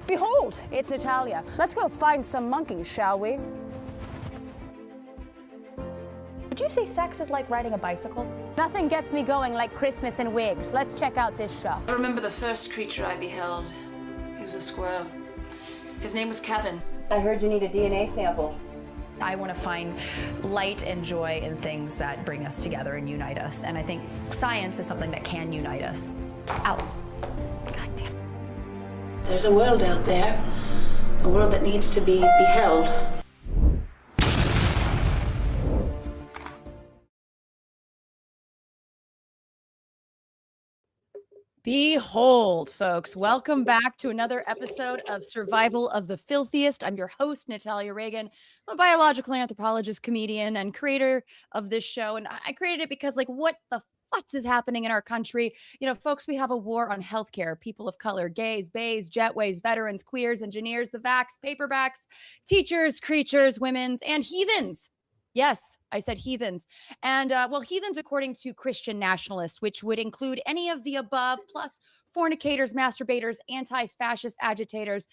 Behold, it's Natalia. Let's go find some monkeys, shall we? Would you say sex is like riding a bicycle? Nothing gets me going like Christmas and wigs. Let's check out this show. I remember the first creature I beheld. He was a squirrel. His name was Kevin. I heard you need a DNA sample. I want to find light and joy in things that bring us together and unite us. And I think science is something that can unite us. Ow. God damn. There's a world out there, a world that needs to be beheld. Behold, folks, welcome back to another episode of Survival of the Filthiest. I'm your host, Natalia Reagan. I'm a biological anthropologist, comedian, and creator of this show. And I created it because, like, what the futz is happening in our country? You know, folks, we have a war on healthcare, people of color, gays, bays, jetways, veterans, queers, engineers, the vax, paperbacks, teachers, creatures, women's, and heathens. Yes, I said heathens. And well, heathens according to Christian Nationalists, which would include any of the above, plus fornicators, masturbators, anti-fascist agitators.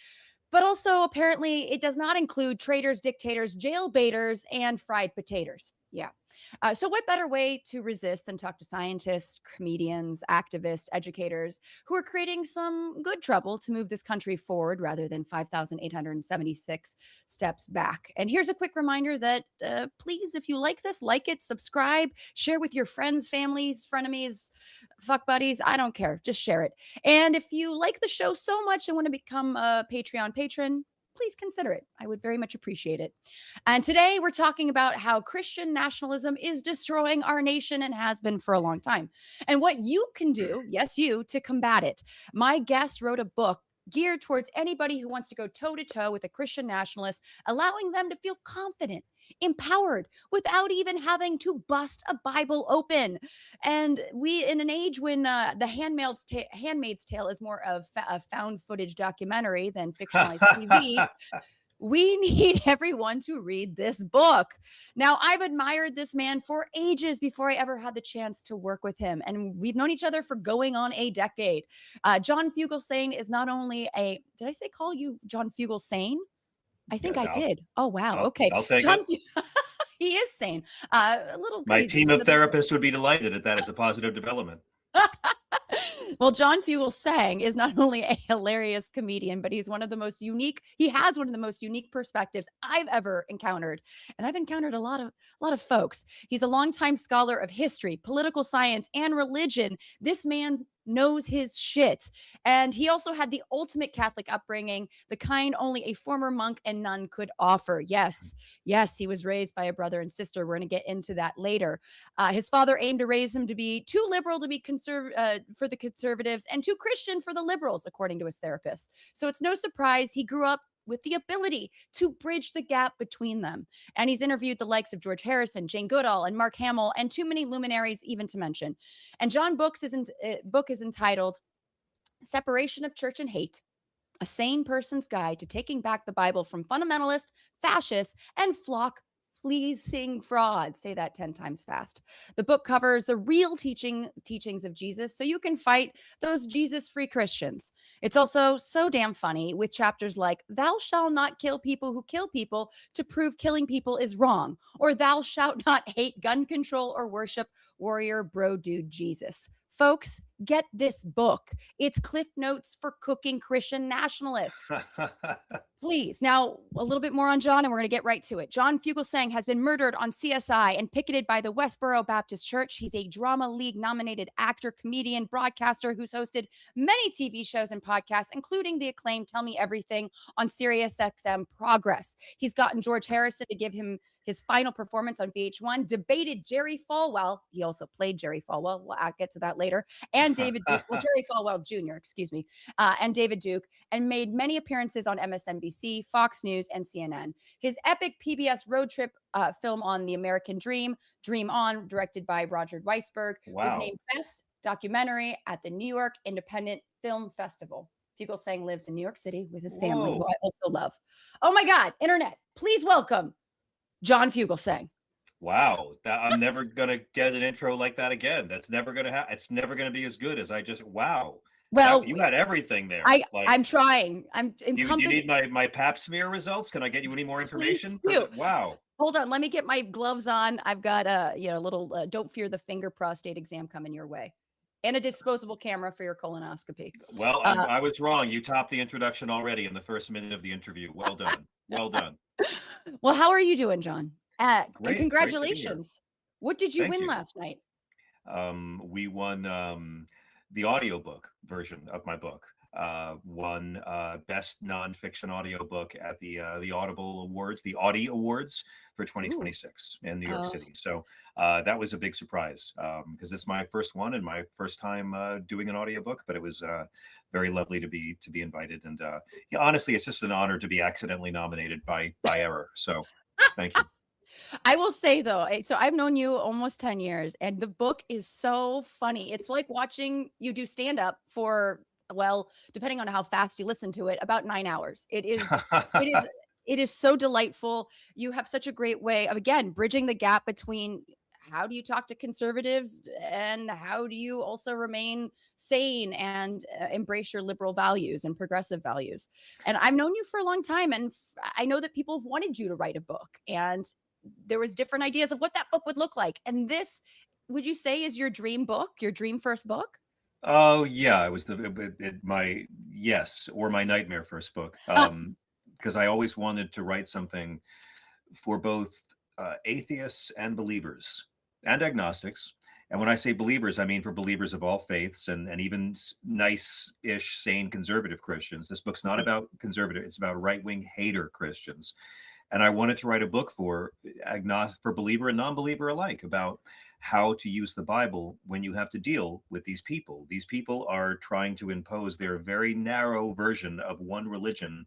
But also, apparently, it does not include traitors, dictators, jail baiters, and fried potatoes. Yeah. So what better way to resist than talk to scientists, comedians, activists, educators who are creating some good trouble to move this country forward rather than 5,876 steps back. And here's a quick reminder that please, if you like this, like it, subscribe, share with your friends, families, frenemies, fuck buddies. I don't care. Just share it. And if you like the show so much and want to become a Patreon patron, please consider it. I would very much appreciate it. And today we're talking about how Christian nationalism is destroying our nation and has been for a long time, and what you can do, yes, you, to combat it. My guest wrote a book geared towards anybody who wants to go toe-to-toe with a Christian nationalist, allowing them to feel confident, empowered, without even having to bust a Bible open. And we, in an age when the Handmaid's Tale is more of a found footage documentary than fictionalized TV, we need everyone to read this book. Now, I've admired this man for ages before I ever had the chance to work with him. And we've known each other for going on a decade. John Fugelsang is not only a, did I say call you John Fugelsang? I think I did. Oh, wow. Okay. I'll take John it. He is sane. A little crazy. My team of therapists would be delighted at that as a positive development. Well, John Fugelsang is not only a hilarious comedian, but he's one of the most unique. He has one of the most unique perspectives I've ever encountered. And I've encountered a lot of folks. He's a longtime scholar of history, political science, and religion. This man knows his shit. And he also had the ultimate Catholic upbringing, the kind only a former monk and nun could offer. Yes, he was raised by a brother and sister. We're going to get into that later. His father aimed to raise him to be too liberal to be for the conservatives and too Christian for the liberals, according to his therapist. So it's no surprise he grew up with the ability to bridge the gap between them. And he's interviewed the likes of George Harrison, Jane Goodall, and Mark Hamill, and too many luminaries even to mention. And John's book is entitled Separation of Church and Hate, A Sane Person's Guide to Taking Back the Bible from Fundamentalists, Fascists, and Flock-Fleecing Frauds. Say that 10 times fast. The book covers the real teachings of Jesus so you can fight those Jesus-free Christians. It's also so damn funny with chapters like, thou shalt not kill people who kill people to prove killing people is wrong, or thou shalt not hate gun control or worship warrior bro dude Jesus. Folks, get this book. It's Cliff Notes for Cooking Christian Nationalists. Please. Now, a little bit more on John, and we're going to get right to it. John Fugelsang has been murdered on CSI and picketed by the Westboro Baptist Church. He's a Drama League nominated actor, comedian, broadcaster who's hosted many TV shows and podcasts, including the acclaimed Tell Me Everything on SiriusXM Progress. He's gotten George Harrison to give him his final performance on VH1, debated Jerry Falwell. He also played Jerry Falwell. We'll get to that later. And David Duke, well, Jerry Falwell Jr., excuse me, and David Duke, and made many appearances on MSNBC, Fox News, and CNN. His epic PBS road trip film on the American Dream, Dream On, directed by Roger Weisberg, was named Best Documentary at the New York Independent Film Festival. Fugelsang lives in New York City with his family, who I also love. Oh my God, internet, please welcome John Fugelsang. Wow, I'm never going to get an intro like that again. That's never going to happen. It's never going to be as good as I just, wow. Well, You had everything there. I'm trying. I'm do you encompassing. need my pap smear results? Can I get you any more information? Please do. Wow. Hold on, let me get my gloves on. I've got a little don't fear the finger prostate exam coming your way, and a disposable camera for your colonoscopy. Well, I was wrong. You topped the introduction already in the first minute of the interview. Well done. Well done. Well, how are you doing, John? And Great to be here. congratulations. What did you Thank win you. last night? We won the audiobook version of my book. Won best nonfiction audiobook at the Audible Awards, the Audie Awards for 2026 in New York City. So that was a big surprise because it's my first one and my first time doing an audiobook, but it was very lovely to be invited. And yeah, honestly, it's just an honor to be accidentally nominated by error. So thank you. I will say though, so I've known you almost 10 years and the book is so funny. It's like watching you do stand up for, well, depending on how fast you listen to it, about 9 hours. It is so delightful. You have such a great way of, again, bridging the gap between how do you talk to conservatives and how do you also remain sane and embrace your liberal values and progressive values. And I've known you for a long time and I know that people have wanted you to write a book and there was different ideas of what that book would look like. And this, would you say, is your dream book, your dream first book? Oh yeah, it was my nightmare first book. Because I always wanted to write something for both atheists and believers and agnostics. And when I say believers, I mean for believers of all faiths and even nice-ish, sane conservative Christians. This book's not about conservative; it's about right-wing hater Christians. And I wanted to write a book for believer and non-believer alike about how to use the Bible when you have to deal with these people. These people are trying to impose their very narrow version of one religion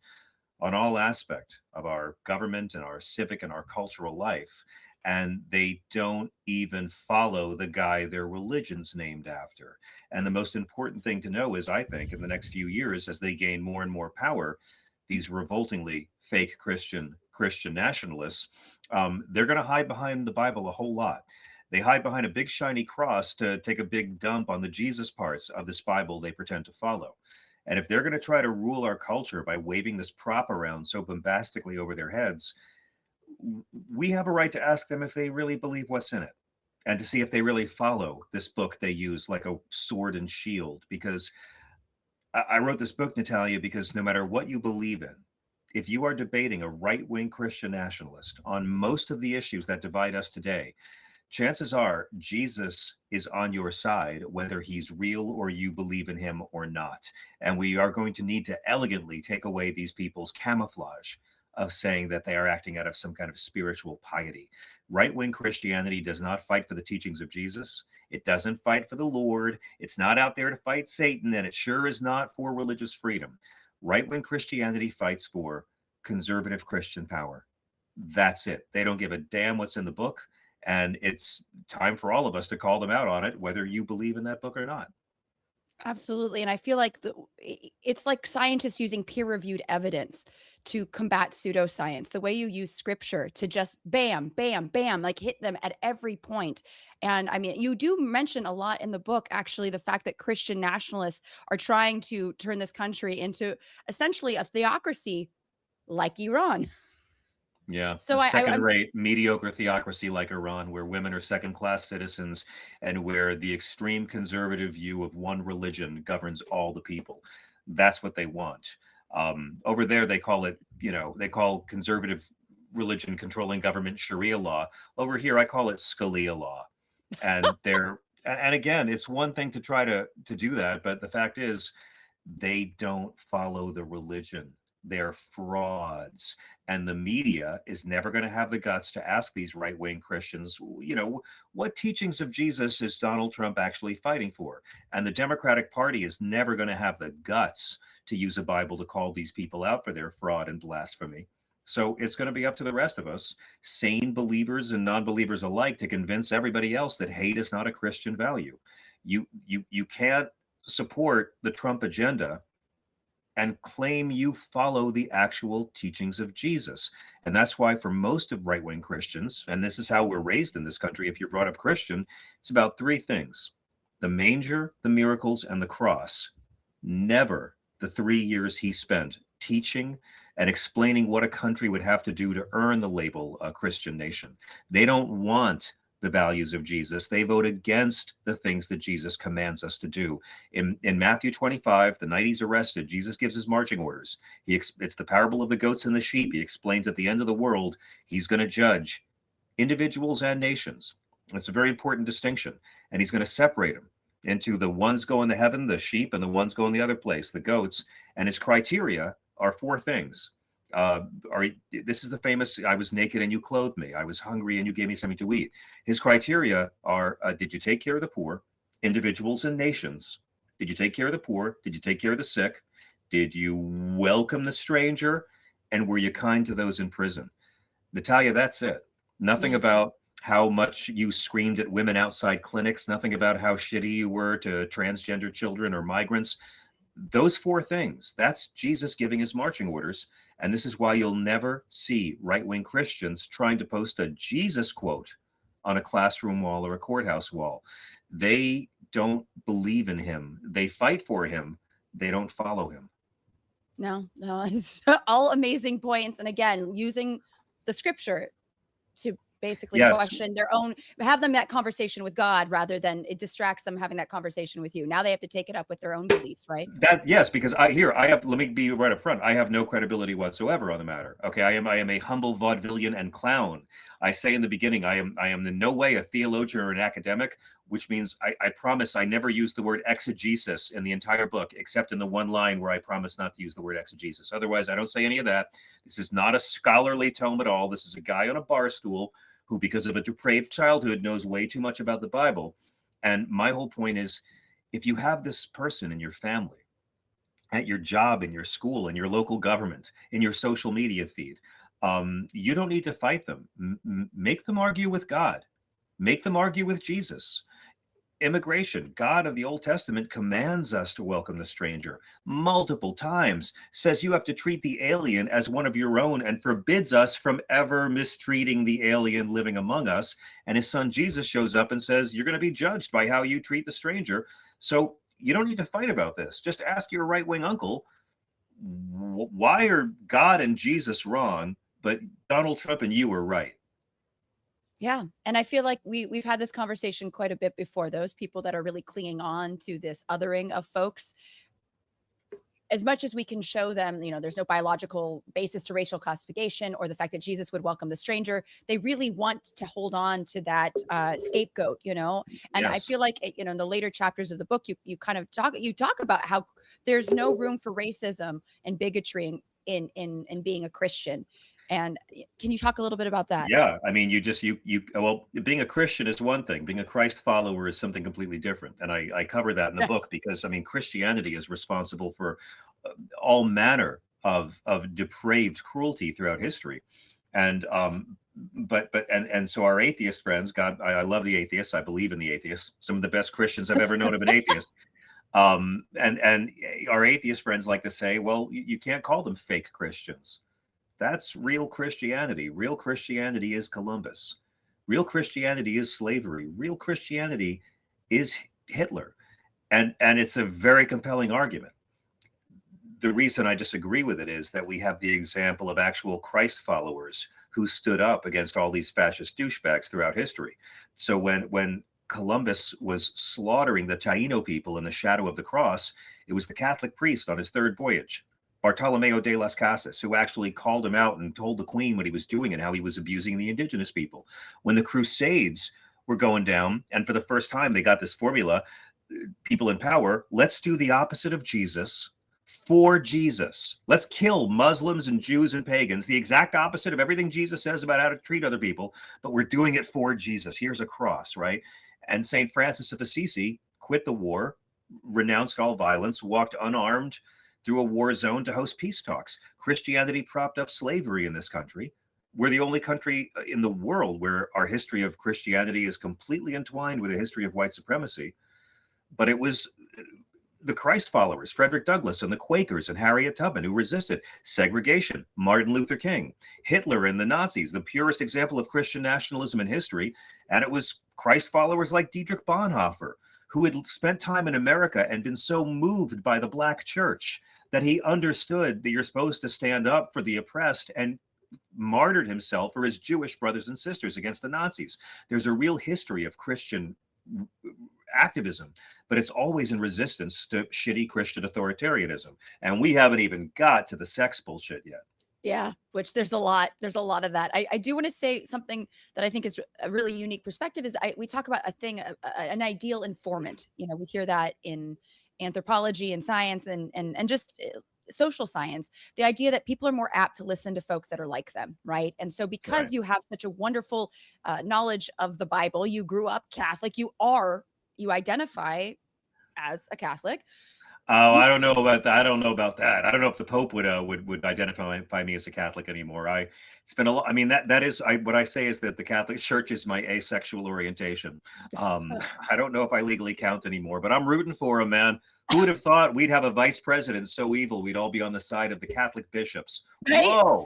on all aspect of our government and our civic and our cultural life. And they don't even follow the guy their religion's named after. And the most important thing to know is, I think, in the next few years, as they gain more and more power, these revoltingly fake Christian nationalists, they're going to hide behind the Bible a whole lot. They hide behind a big shiny cross to take a big dump on the Jesus parts of this Bible they pretend to follow. And if they're going to try to rule our culture by waving this prop around so bombastically over their heads, we have a right to ask them if they really believe what's in it and to see if they really follow this book they use like a sword and shield. Because I wrote this book, Natalia, because no matter what you believe in, if you are debating a right-wing Christian nationalist on most of the issues that divide us today, chances are Jesus is on your side, whether he's real or you believe in him or not. And we are going to need to elegantly take away these people's camouflage of saying that they are acting out of some kind of spiritual piety. Right-wing Christianity does not fight for the teachings of Jesus. It doesn't fight for the Lord. It's not out there to fight Satan, and it sure is not for religious freedom. Right-wing Christianity fights for conservative Christian power. That's it. They don't give a damn what's in the book. And it's time for all of us to call them out on it, whether you believe in that book or not. Absolutely. And I feel like it's like scientists using peer-reviewed evidence to combat pseudoscience, the way you use scripture to just bam, bam, bam, like hit them at every point. And I mean, you do mention a lot in the book, actually, the fact that Christian nationalists are trying to turn this country into essentially a theocracy like Iran. Yeah, So second-rate, mediocre theocracy like Iran, where women are second-class citizens and where the extreme conservative view of one religion governs all the people. That's what they want. Over there, they call it, they call conservative religion controlling government Sharia law. Over here, I call it Scalia law. And and again, it's one thing to try to do that, but the fact is, they don't follow the religion. They're frauds. And the media is never going to have the guts to ask these right-wing Christians, what teachings of Jesus is Donald Trump actually fighting for? And the Democratic Party is never going to have the guts to use a Bible to call these people out for their fraud and blasphemy. So it's going to be up to the rest of us, sane believers and non-believers alike, to convince everybody else that hate is not a Christian value. You can't support the Trump agenda and claim you follow the actual teachings of Jesus. And that's why for most of right-wing Christians, and this is how we're raised in this country, if you're brought up Christian, it's about three things: the manger, the miracles, and the cross. Never the 3 years he spent teaching and explaining what a country would have to do to earn the label a Christian nation. They don't want the values of Jesus. They vote against the things that Jesus commands us to do. In Matthew 25, the night he's arrested, Jesus gives his marching orders. It's the parable of the goats and the sheep. He explains at the end of the world, he's going to judge individuals and nations. It's a very important distinction. And he's going to separate them into the ones going to heaven, the sheep, and the ones going the other place, the goats. And his criteria are 4 things. This is the famous, I was naked and you clothed me. I was hungry and you gave me something to eat. His criteria are, did you take care of the poor, individuals and nations? Did you take care of the poor? Did you take care of the sick? Did you welcome the stranger? And were you kind to those in prison? Natalia, that's it. Nothing about how much you screamed at women outside clinics, nothing about how shitty you were to transgender children or migrants. Those 4 things, that's Jesus giving his marching orders. And this is why you'll never see right-wing Christians trying to post a Jesus quote on a classroom wall or a courthouse wall. They don't believe in him. They fight for him. They don't follow him. No, it's all amazing points. And again, using the scripture to basically question their own, have them that conversation with God rather than it distracts them having that conversation with you. Now they have to take it up with their own beliefs, right? Yes, because I have, let me be right up front. I have no credibility whatsoever on the matter. Okay. I am a humble vaudevillian and clown. I say in the beginning, I am in no way a theologian or an academic, which means I promise I never use the word exegesis in the entire book, except in the one line where I promise not to use the word exegesis. Otherwise, I don't say any of that. This is not a scholarly tome at all. This is a guy on a bar stool who, because of a depraved childhood, knows way too much about the Bible. And my whole point is, if you have this person in your family, at your job, in your school, in your local government, in your social media feed, you don't need to fight them. Make them argue with God. Make them argue with Jesus. Immigration, God of the Old Testament commands us to welcome the stranger multiple times, says you have to treat the alien as one of your own, and forbids us from ever mistreating the alien living among us. And his son Jesus shows up and says, you're going to be judged by how you treat the stranger. So you don't need to fight about this. Just ask your right-wing uncle, why are God and Jesus wrong, but Donald Trump and you are right? Yeah. And I feel like we've had this conversation quite a bit before. Those people that are really clinging on to this othering of folks, as much as we can show them, there's no biological basis to racial classification or the fact that Jesus would welcome the stranger, they really want to hold on to that scapegoat, And Yes. I feel like, in the later chapters of the book, you kind of talk about how there's no room for racism and bigotry in being a Christian. And can you talk a little bit about that? Yeah, I mean, well, being a Christian is one thing. Being a Christ follower is something completely different. And I cover that in the book because, I mean, Christianity is responsible for all manner of depraved cruelty throughout history. And so our atheist friends, God, I love the atheists. I believe in the atheists. Some of the best Christians I've ever known of an atheist. And our atheist friends like to say, well, you can't call them fake Christians. That's real Christianity. Real Christianity is Columbus. Real Christianity is slavery. Real Christianity is Hitler. And it's a very compelling argument. The reason I disagree with it is that we have the example of actual Christ followers who stood up against all these fascist douchebags throughout history. So when Columbus was slaughtering the Taino people in the shadow of the cross, it was the Catholic priest on his 3rd voyage, Bartolomeo de las Casas, who actually called him out and told the Queen what he was doing and how he was abusing the indigenous people. When the Crusades were going down, and for the first time they got this formula, people in power, let's do the opposite of Jesus for Jesus. Let's kill Muslims and Jews and pagans, the exact opposite of everything Jesus says about how to treat other people, but we're doing it for Jesus. Here's a cross, right? And St. Francis of Assisi quit the war, renounced all violence, walked unarmed through a war zone to host peace talks. Christianity propped up slavery in this country. We're the only country in the world where our history of Christianity is completely entwined with the history of white supremacy. But it was the Christ followers, Frederick Douglass and the Quakers and Harriet Tubman, who resisted segregation, Martin Luther King, Hitler and the Nazis, the purest example of Christian nationalism in history. And it was Christ followers like Dietrich Bonhoeffer who had spent time in America and been so moved by the Black church that he understood that you're supposed to stand up for the oppressed, and martyred himself for his Jewish brothers and sisters against the Nazis. There's a real history of Christian activism, but it's always in resistance to shitty Christian authoritarianism. And we haven't even got to the sex bullshit yet. Yeah, which there's a lot of that. I do want to say something that I think is a really unique perspective is we talk about an ideal informant. You know, we hear that in anthropology and science and just social science, the idea that people are more apt to listen to folks that are like them, right? And so because you have such a wonderful knowledge of the Bible, you grew up Catholic, you identify as a Catholic. Oh, I don't know about that. I don't know about that. I don't know if the Pope would identify me as a Catholic anymore. It's been a lot. I mean, that is what I say is that the Catholic Church is my asexual orientation. I don't know if I legally count anymore, but I'm rooting for him, man. Who would have thought we'd have a vice president so evil we'd all be on the side of the Catholic bishops? Right? Whoa.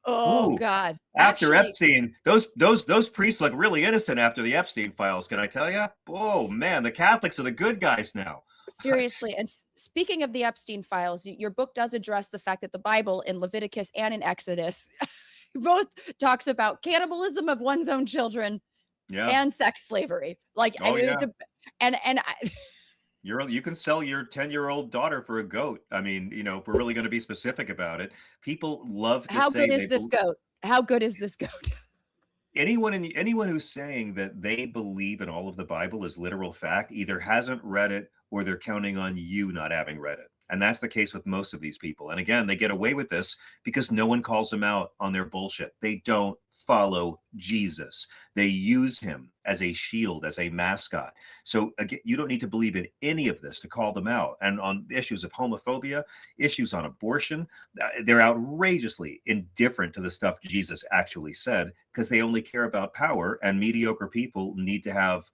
Oh, Ooh. God. After Epstein, those priests look really innocent after the Epstein files. Can I tell you? Oh man, the Catholics are the good guys now. Seriously. And speaking of the Epstein files, your book does address the fact that the Bible in Leviticus and in Exodus both talks about cannibalism of one's own children and sex slavery. Like, you can sell your 10-year-old daughter for a goat. I mean, you know, if we're really going to be specific about it, people love to say, how good is this goat? How good is this goat? Anyone who's saying that they believe in all of the Bible as literal fact either hasn't read it or they're counting on you not having read it. And that's the case with most of these people. And again, they get away with this because no one calls them out on their bullshit. They don't follow Jesus. They use him as a shield, as a mascot. So again, you don't need to believe in any of this to call them out. And on issues of homophobia, issues on abortion, they're outrageously indifferent to the stuff Jesus actually said because they only care about power, and mediocre people need to have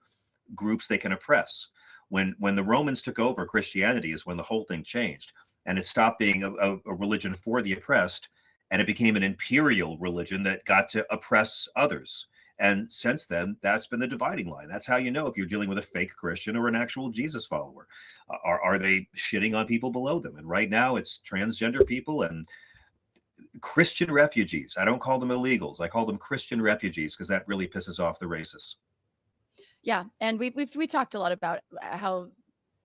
groups they can oppress. When the Romans took over Christianity is when the whole thing changed, and it stopped being a religion for the oppressed, and it became an imperial religion that got to oppress others. And since then, that's been the dividing line. That's how you know if you're dealing with a fake Christian or an actual Jesus follower. Are they shitting on people below them? And right now it's transgender people and Christian refugees. I don't call them illegals. I call them Christian refugees because that really pisses off the racists. Yeah, and we talked a lot about how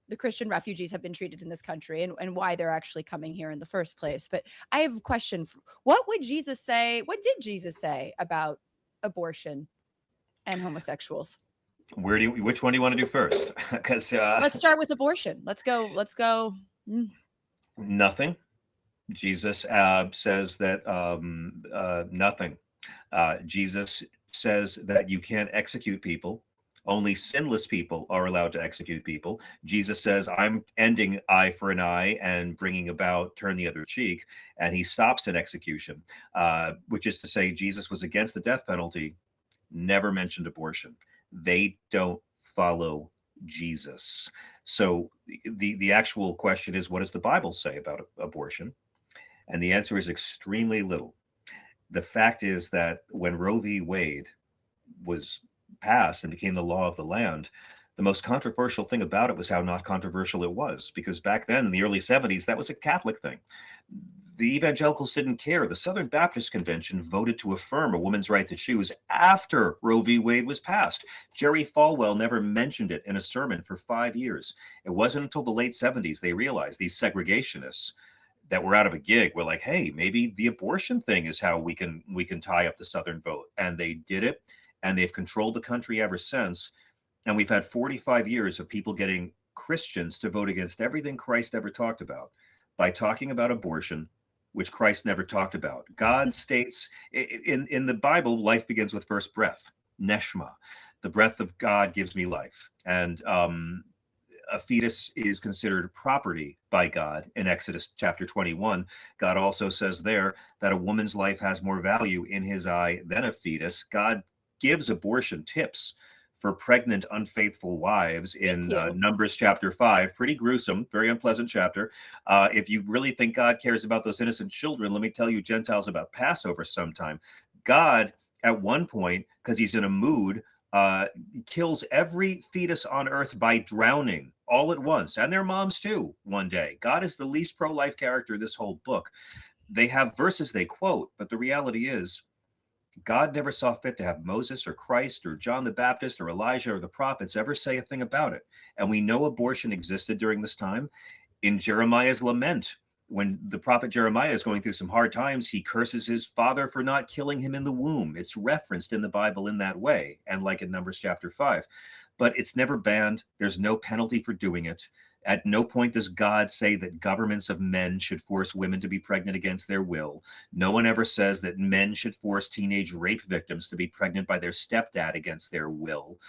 the Christian refugees have been treated in this country and why they're actually coming here in the first place. But I have a question. What would Jesus say? What did Jesus say about abortion and homosexuals? Which one do you want to do first? Because let's start with abortion. Let's go. Nothing. Jesus says that nothing. Jesus says that you can't execute people. Only sinless people are allowed to execute people. Jesus says, I'm ending eye for an eye and bringing about turn the other cheek. And he stops an execution, which is to say Jesus was against the death penalty, never mentioned abortion. They don't follow Jesus. So the actual question is, what does the Bible say about abortion? And the answer is extremely little. The fact is that when Roe v. Wade was passed and became the law of the land, the most controversial thing about it was how not controversial it was, because back then in the early 70s, that was a Catholic thing. The evangelicals didn't care. The Southern Baptist Convention voted to affirm a woman's right to choose after Roe v. Wade was passed. Jerry Falwell never mentioned it in a sermon for 5 years. It wasn't until the late 70s they realized, these segregationists that were out of a gig were like, hey, maybe the abortion thing is how we can tie up the Southern vote. And they did it. And they've controlled the country ever since. And we've had 45 years of people getting Christians to vote against everything Christ ever talked about by talking about abortion, which Christ never talked about. God states in the Bible, life begins with first breath, neshma. The breath of God gives me life. And a fetus is considered property by God in Exodus chapter 21. God also says there that a woman's life has more value in his eye than a fetus. God gives abortion tips for pregnant, unfaithful wives in Numbers chapter 5. Pretty gruesome, very unpleasant chapter. If you really think God cares about those innocent children, let me tell you Gentiles about Passover sometime. God, at one point, because he's in a mood, kills every fetus on earth by drowning all at once, and their moms too, one day. God is the least pro-life character in this whole book. They have verses they quote, but the reality is God never saw fit to have Moses or Christ or John the Baptist or Elijah or the prophets ever say a thing about it. And we know abortion existed during this time. In Jeremiah's lament, when the prophet Jeremiah is going through some hard times, he curses his father for not killing him in the womb. It's referenced in the Bible in that way, and like in Numbers chapter 5. But it's never banned. There's no penalty for doing it. At no point does God say that governments of men should force women to be pregnant against their will. No one ever says that men should force teenage rape victims to be pregnant by their stepdad against their will.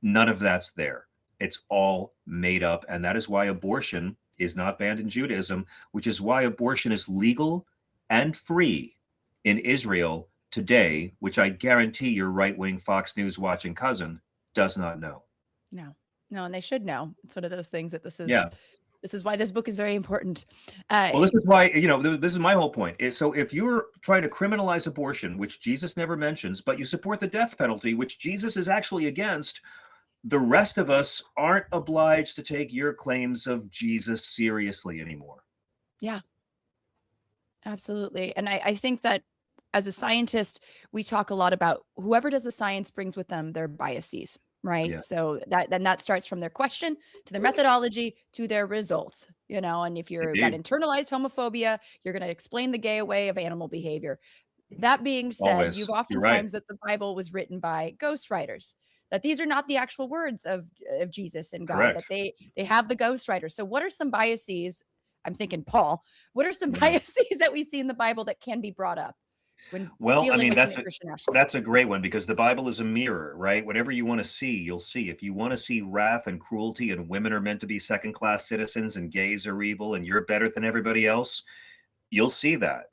None of that's there. It's all made up. And that is why abortion is not banned in Judaism, which is why abortion is legal and free in Israel today, which I guarantee your right-wing Fox News watching cousin does not know. No, and they should know. It's one of those things that this is why this book is very important. Well, this is why, this is my whole point. So if you're trying to criminalize abortion, which Jesus never mentions, but you support the death penalty, which Jesus is actually against, the rest of us aren't obliged to take your claims of Jesus seriously anymore. Yeah, absolutely. And I think that as a scientist, we talk a lot about whoever does the science brings with them their biases, right? Yeah. So that starts from their question to their methodology to their results, and if you're got internalized homophobia, you're going to explain the gay away of animal behavior. That being said, Always. you've You're oftentimes right. that the Bible was written by ghostwriters, that these are not the actual words of Jesus and God, Correct. that they have the ghostwriters. So what are some biases? I'm thinking Paul. What are some biases that we see in the Bible that can be brought up when dealing with Christian nationalism? That's a great one, because the Bible is a mirror, right? Whatever you want to see, you'll see. If you want to see wrath and cruelty and women are meant to be second-class citizens and gays are evil and you're better than everybody else, you'll see that.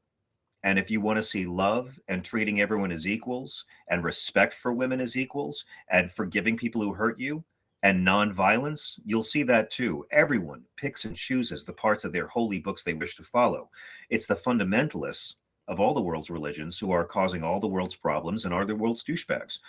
And if you want to see love and treating everyone as equals and respect for women as equals and forgiving people who hurt you and nonviolence, you'll see that too. Everyone picks and chooses the parts of their holy books they wish to follow. It's the fundamentalists of all the world's religions who are causing all the world's problems and are the world's douchebags.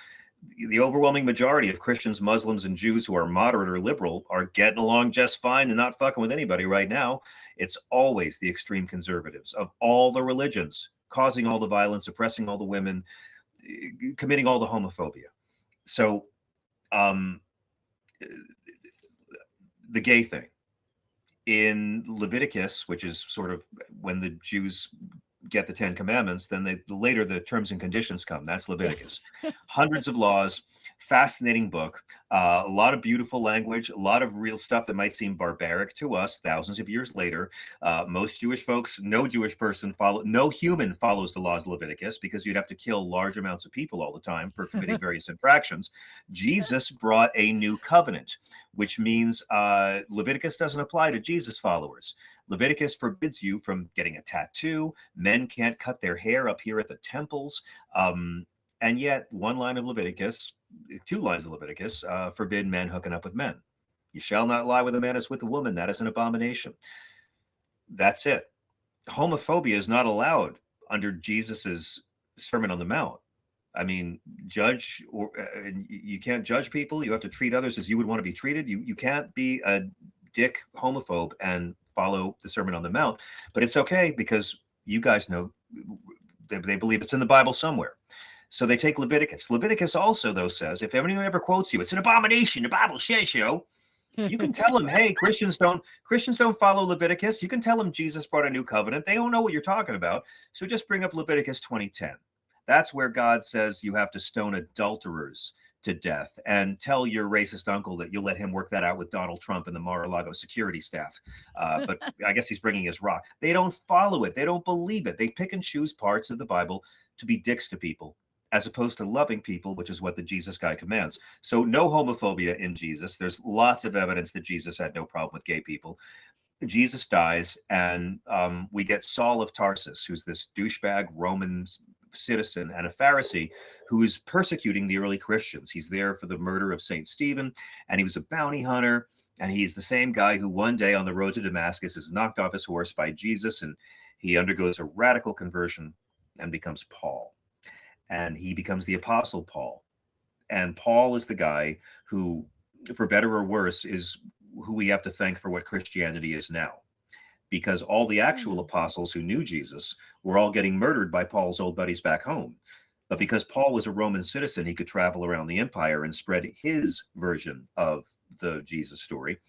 The overwhelming majority of Christians, Muslims, and Jews who are moderate or liberal are getting along just fine and not fucking with anybody right now. It's always the extreme conservatives of all the religions causing all the violence, oppressing all the women, committing all the homophobia. So the gay thing in Leviticus, which is sort of when the Jews get the 10 Commandments, then later the terms and conditions come. That's Leviticus. Yes. Hundreds of laws, fascinating book, a lot of beautiful language, a lot of real stuff that might seem barbaric to us thousands of years later. Most Jewish folks, no human follows the laws of Leviticus, because you'd have to kill large amounts of people all the time for committing various infractions. Jesus brought a new covenant, which means Leviticus doesn't apply to Jesus followers. Leviticus forbids you from getting a tattoo. Men can't cut their hair up here at the temples. And yet two lines of Leviticus forbid men hooking up with men. You shall not lie with a man as with a woman. That is an abomination. That's it. Homophobia is not allowed under Jesus's Sermon on the Mount. I mean, you can't judge people. You have to treat others as you would want to be treated. You can't be a dick homophobe and follow the Sermon on the Mount, but it's okay, because you guys know they believe it's in the Bible somewhere. So they take Leviticus. Leviticus also, though, says if anyone ever quotes you, it's an abomination, the Bible says so. You can tell them, hey, Christians don't follow Leviticus. You can tell them Jesus brought a new covenant. They don't know what you're talking about. So just bring up Leviticus 20:10. That's where God says you have to stone adulterers to death, and tell your racist uncle that you'll let him work that out with Donald Trump and the Mar-a-Lago security staff. But I guess he's bringing his rock. They don't follow it. They don't believe it. They pick and choose parts of the Bible to be dicks to people, as opposed to loving people, which is what the Jesus guy commands. So no homophobia in Jesus. There's lots of evidence that Jesus had no problem with gay people. Jesus dies, and we get Saul of Tarsus, who's this douchebag Roman citizen and a Pharisee who is persecuting the early Christians. He's there for the murder of St. Stephen, and he was a bounty hunter, and he's the same guy who one day on the road to Damascus is knocked off his horse by Jesus, and he undergoes a radical conversion and becomes Paul. And he becomes the Apostle Paul. And Paul is the guy who, for better or worse, is who we have to thank for what Christianity is now. Because all the actual apostles who knew Jesus were all getting murdered by Paul's old buddies back home. But because Paul was a Roman citizen, he could travel around the empire and spread his version of the Jesus story.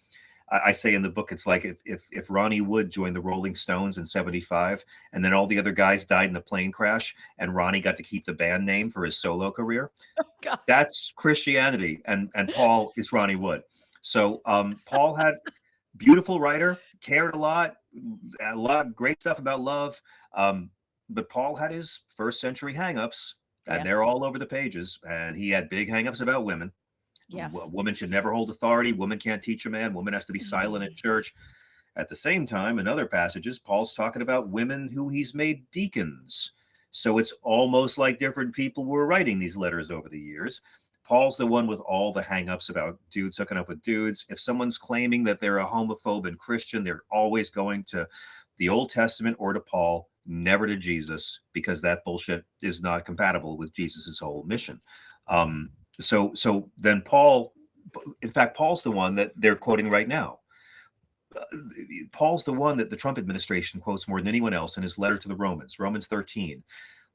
I say in the book, it's like if Ronnie Wood joined the Rolling Stones in 75, and then all the other guys died in a plane crash, and Ronnie got to keep the band name for his solo career. God. That's Christianity, and Paul is Ronnie Wood. So Paul had beautiful writer, cared a lot of great stuff about love. But Paul had his first century hangups, and they're all over the pages. And he had big hangups about women. Yes. A woman should never hold authority. Woman can't teach a man. Woman has to be silent at church. At the same time, in other passages, Paul's talking about women who he's made deacons. So it's almost like different people were writing these letters over the years. Paul's the one with all the hangups about dudes hooking up with dudes. If someone's claiming that they're a homophobe and Christian, they're always going to the Old Testament or to Paul, never to Jesus, because that bullshit is not compatible with Jesus's whole mission. So then Paul, in fact, Paul's the one that they're quoting right now. Paul's the one that the Trump administration quotes more than anyone else in his letter to the Romans, Romans 13,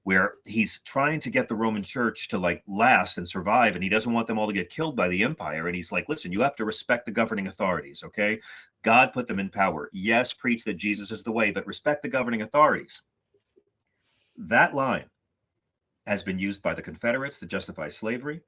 where he's trying to get the Roman church to like last and survive. And he doesn't want them all to get killed by the empire. And he's like, listen, you have to respect the governing authorities. Okay. God put them in power. Yes. Preach that Jesus is the way, but respect the governing authorities. That line has been used by the Confederates to justify slavery.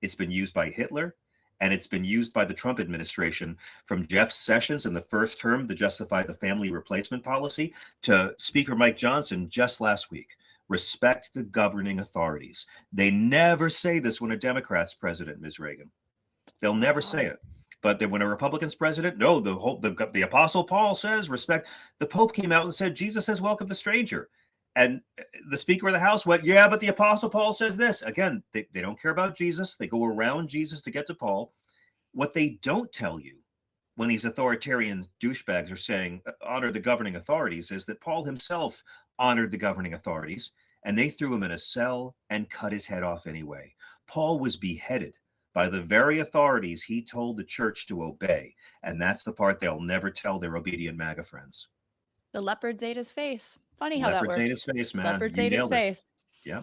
It's been used by Hitler, and it's been used by the Trump administration, from Jeff Sessions in the first term to justify the family replacement policy to Speaker Mike Johnson just last week. Respect the governing authorities. They never say this when a Democrat's president, Ms. Reagan. They'll never say it. But then when a Republican's president, no, the Apostle Paul says respect. The Pope came out and said, Jesus says, welcome the stranger. And the Speaker of the House went, yeah, but the Apostle Paul says this. Again, they don't care about Jesus. They go around Jesus to get to Paul. What they don't tell you when these authoritarian douchebags are saying honor the governing authorities is that Paul himself honored the governing authorities, and they threw him in a cell and cut his head off anyway. Paul was beheaded by the very authorities he told the church to obey. And that's the part they'll never tell their obedient MAGA friends. The leopards ate his face. Funny how that works. Leopards ate his face, man. Leopards ate his face. Yeah.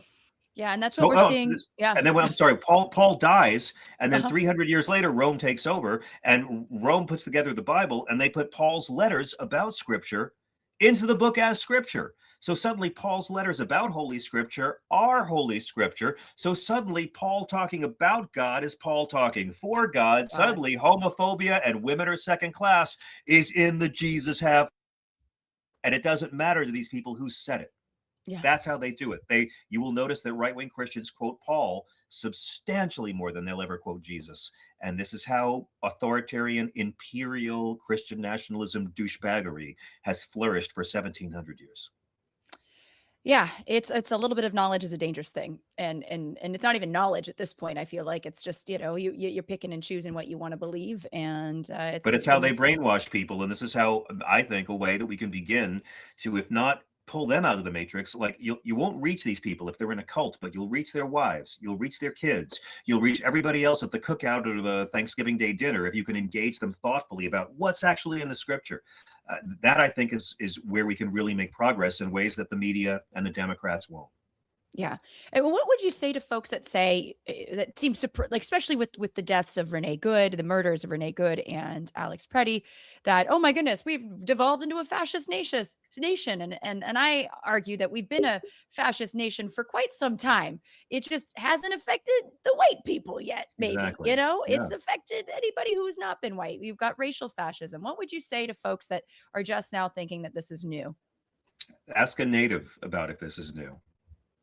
Yeah, and that's what we're seeing. Yeah. And then I'm sorry, Paul dies, and then 300 years later, Rome takes over, and Rome puts together the Bible, and they put Paul's letters about Scripture into the book as Scripture. So suddenly Paul's letters about Holy Scripture are Holy Scripture. So suddenly Paul talking about God is Paul talking for God. Suddenly homophobia and women are second class is in the Jesus have. And it doesn't matter to these people who said it. Yeah. That's how they do it. You will notice that right-wing Christians quote Paul substantially more than they'll ever quote Jesus. And this is how authoritarian, imperial Christian nationalism douchebaggery has flourished for 1700 years. Yeah, it's a little bit of knowledge is a dangerous thing, and it's not even knowledge at this point. I feel like it's just you're picking and choosing what you want to believe, and it's how they brainwash people, and this is how I think a way that we can begin to, if not pull them out of the matrix. Like you won't reach these people if they're in a cult, but you'll reach their wives, you'll reach their kids, you'll reach everybody else at the cookout or the Thanksgiving Day dinner if you can engage them thoughtfully about what's actually in the Scripture. That I think is where we can really make progress in ways that the media and the Democrats won't. Yeah. And what would you say to folks that say that seems to like, especially with the deaths of Renee Good, the murders of Renee Good and Alex Preddy, that, oh my goodness, we've devolved into a fascist nation. And I argue that we've been a fascist nation for quite some time. It just hasn't affected the white people yet, maybe. Exactly. It's affected anybody who's not been white. You've got racial fascism. What would you say to folks that are just now thinking that this is new? Ask a native about if this is new.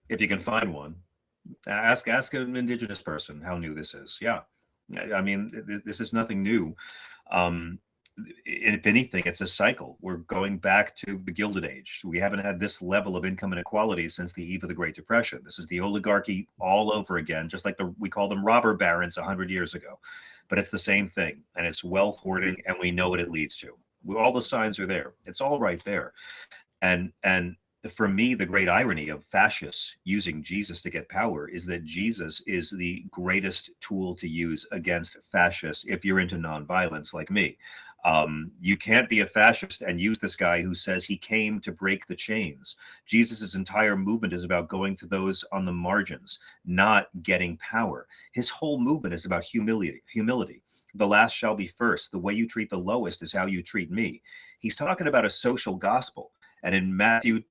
If you can find one, ask an indigenous person how new this is. Yeah. I mean, this is nothing new. If anything, it's a cycle. We're going back to the Gilded Age. We haven't had this level of income inequality since the eve of the Great Depression. This is the oligarchy all over again, just like we call them robber barons 100 years ago. But it's the same thing, and it's wealth hoarding, and we know what it leads to. All the signs are there. It's all right there. And for me, the great irony of fascists using Jesus to get power is that Jesus is the greatest tool to use against fascists if you're into nonviolence like me. You can't be a fascist and use this guy who says he came to break the chains. Jesus's entire movement is about going to those on the margins, not getting power. His whole movement is about humility. The last shall be first. The way you treat the lowest is how you treat me. He's talking about a social gospel. And in Matthew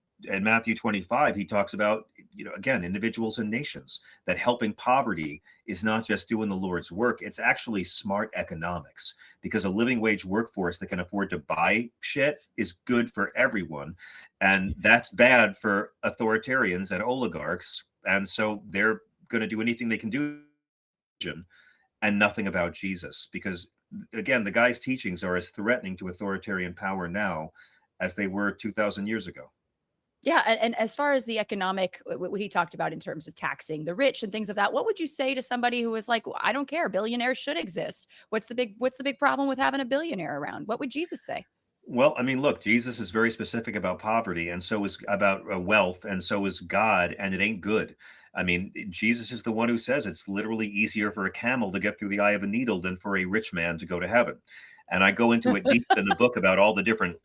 25, he talks about, again, individuals and nations, that helping poverty is not just doing the Lord's work. It's actually smart economics, because a living wage workforce that can afford to buy shit is good for everyone. And that's bad for authoritarians and oligarchs. And so they're going to do anything they can do, and nothing about Jesus, because again, the guy's teachings are as threatening to authoritarian power now as they were 2,000 years ago. Yeah, and as far as the economic, what he talked about in terms of taxing the rich and things of that, what would you say to somebody who was like, well, I don't care, billionaires should exist. What's the big problem with having a billionaire around? What would Jesus say? Well, I mean, look, Jesus is very specific about poverty, and so is about wealth, and so is God, and it ain't good. I mean, Jesus is the one who says it's literally easier for a camel to get through the eye of a needle than for a rich man to go to heaven. And I go into it deep in the book about all the different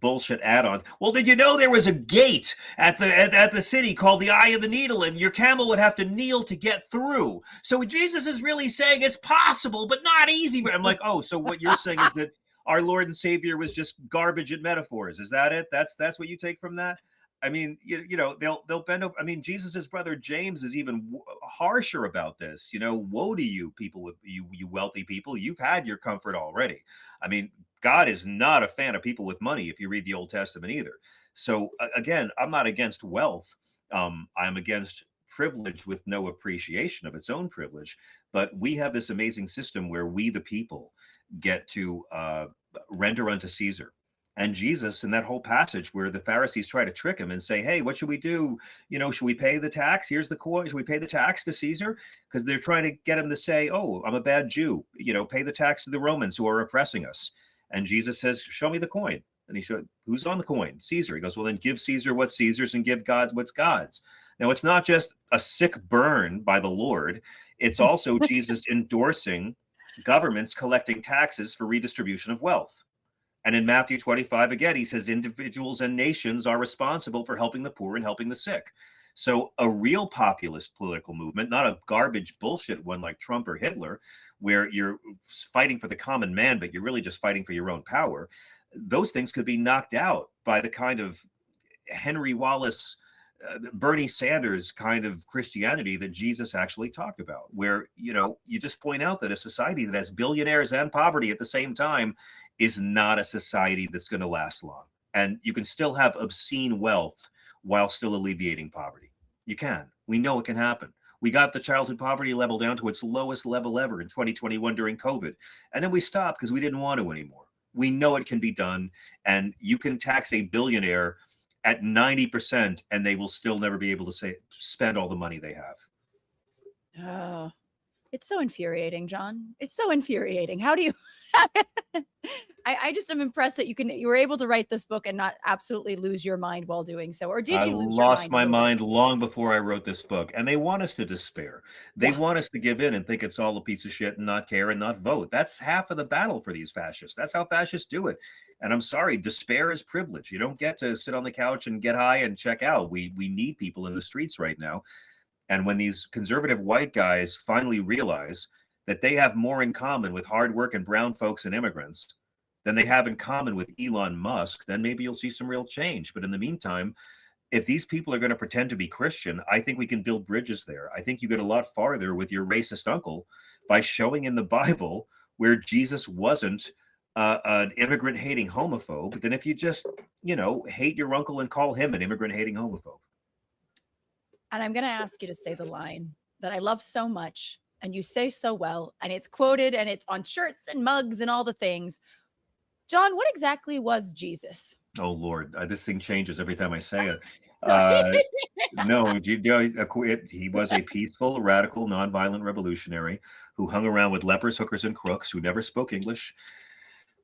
bullshit add-ons. Well, did you know there was a gate at the city called the Eye of the Needle, and your camel would have to kneel to get through? So Jesus is really saying it's possible, but not easy. I'm like, oh, so what you're saying is that our Lord and Savior was just garbage at metaphors. Is that it? That's what you take from that? I mean, they'll bend over. I mean, Jesus's brother James is even harsher about this. Woe to you, people with you wealthy people. You've had your comfort already. I mean, God is not a fan of people with money, if you read the Old Testament either. So again, I'm not against wealth. I'm against privilege with no appreciation of its own privilege. But we have this amazing system where we, the people, get to render unto Caesar. And Jesus, in that whole passage where the Pharisees try to trick him and say, hey, what should we do? Should we pay the tax? Here's the coin. Should we pay the tax to Caesar? Because they're trying to get him to say, oh, I'm a bad Jew. Pay the tax to the Romans who are oppressing us. And Jesus says, show me the coin. And he showed, who's on the coin? Caesar. He goes, well, then give Caesar what's Caesar's and give God what's God's. Now, it's not just a sick burn by the Lord. It's also Jesus endorsing governments collecting taxes for redistribution of wealth. And in Matthew 25, again, he says individuals and nations are responsible for helping the poor and helping the sick. So a real populist political movement, not a garbage bullshit one like Trump or Hitler, where you're fighting for the common man, but you're really just fighting for your own power. Those things could be knocked out by the kind of Henry Wallace, Bernie Sanders kind of Christianity that Jesus actually talked about, where, you just point out that a society that has billionaires and poverty at the same time is not a society that's going to last long. And you can still have obscene wealth while still alleviating poverty. You can. We know it can happen. We got the childhood poverty level down to its lowest level ever in 2021 during COVID. And then we stopped because we didn't want to anymore. We know it can be done. And you can tax a billionaire at 90% and they will still never be able to spend all the money they have. Oh, it's so infuriating, John. It's so infuriating. How do you I just am impressed that you were able to write this book and not absolutely lose your mind while doing so. Or did you lose your mind? I lost my mind long before I wrote this book. And they want us to despair. They want us to give in and think it's all a piece of shit and not care and not vote. That's half of the battle for these fascists. That's how fascists do it. And I'm sorry, despair is privilege. You don't get to sit on the couch and get high and check out. We need people in the streets right now. And when these conservative white guys finally realize that they have more in common with hardworking brown folks and immigrants than they have in common with Elon Musk, then maybe you'll see some real change. But in the meantime, if these people are going to pretend to be Christian, I think we can build bridges there. I think you get a lot farther with your racist uncle by showing in the Bible where Jesus wasn't an immigrant-hating homophobe than if you just, hate your uncle and call him an immigrant-hating homophobe. And I'm going to ask you to say the line that I love so much, and you say so well, and it's quoted, and it's on shirts and mugs and all the things. John, what exactly was Jesus? Oh, Lord, this thing changes every time I say it. No, he was a peaceful, radical, nonviolent revolutionary who hung around with lepers, hookers, and crooks, who never spoke English,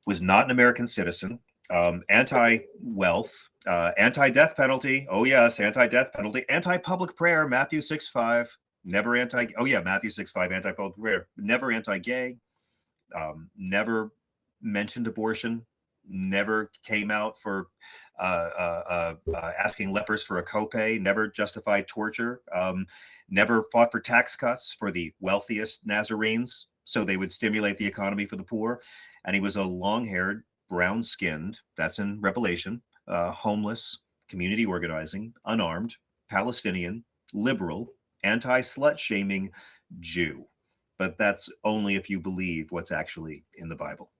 was not an American citizen, anti-wealth, Anti-death penalty. Oh yes, anti-death penalty. Anti-public prayer. Matthew 6:5. Never anti. Oh yeah, Matthew 6:5. Anti-public prayer. Never anti-gay. Never mentioned abortion. Never came out for asking lepers for a copay. Never justified torture. Never fought for tax cuts for the wealthiest Nazarenes, so they would stimulate the economy for the poor. And he was a long-haired, brown-skinned. That's in Revelation. Homeless, community organizing, unarmed, Palestinian, liberal, anti-slut-shaming Jew. But that's only if you believe what's actually in the Bible.